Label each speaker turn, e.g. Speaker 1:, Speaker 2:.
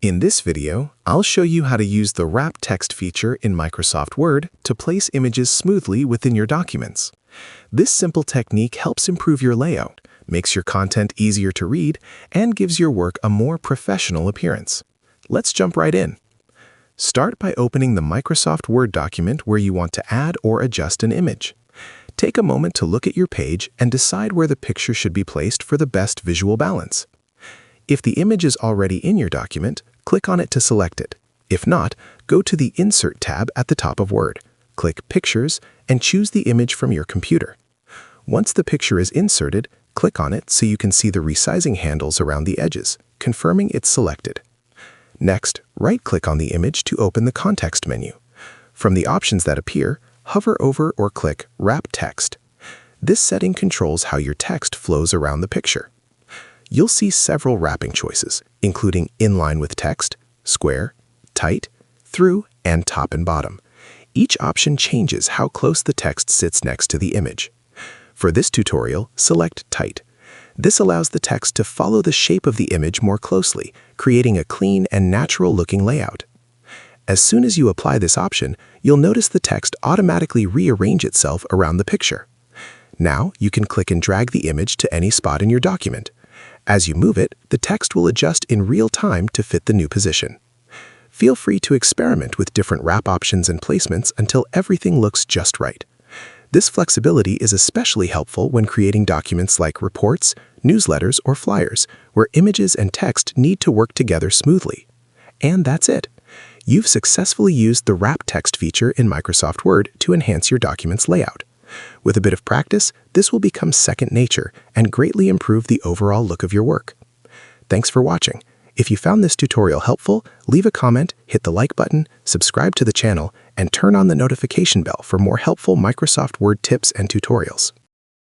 Speaker 1: In this video, I'll show you how to use the Wrap Text feature in Microsoft Word to place images smoothly within your documents. This simple technique helps improve your layout, makes your content easier to read, and gives your work a more professional appearance. Let's jump right in. Start by opening the Microsoft Word document where you want to add or adjust an image. Take a moment to look at your page and decide where the picture should be placed for the best visual balance. If the image is already in your document, click on it to select it. If not, go to the Insert tab at the top of Word. Click Pictures and choose the image from your computer. Once the picture is inserted, click on it so you can see the resizing handles around the edges, confirming it's selected. Next, right-click on the image to open the context menu. From the options that appear, hover over or click Wrap Text. This setting controls how your text flows around the picture. You'll see several wrapping choices, including inline with text, square, tight, through, and top and bottom. Each option changes how close the text sits next to the image. For this tutorial, select Tight. This allows the text to follow the shape of the image more closely, creating a clean and natural-looking layout. As soon as you apply this option, you'll notice the text automatically rearrange itself around the picture. Now, you can click and drag the image to any spot in your document. As you move it, the text will adjust in real time to fit the new position. Feel free to experiment with different wrap options and placements until everything looks just right. This flexibility is especially helpful when creating documents like reports, newsletters, or flyers, where images and text need to work together smoothly. And that's it. You've successfully used the Wrap Text feature in Microsoft Word to enhance your document's layout. With a bit of practice, this will become second nature and greatly improve the overall look of your work. Thanks for watching. If you found this tutorial helpful, leave a comment, hit the like button, subscribe to the channel, and turn on the notification bell for more helpful Microsoft Word tips and tutorials.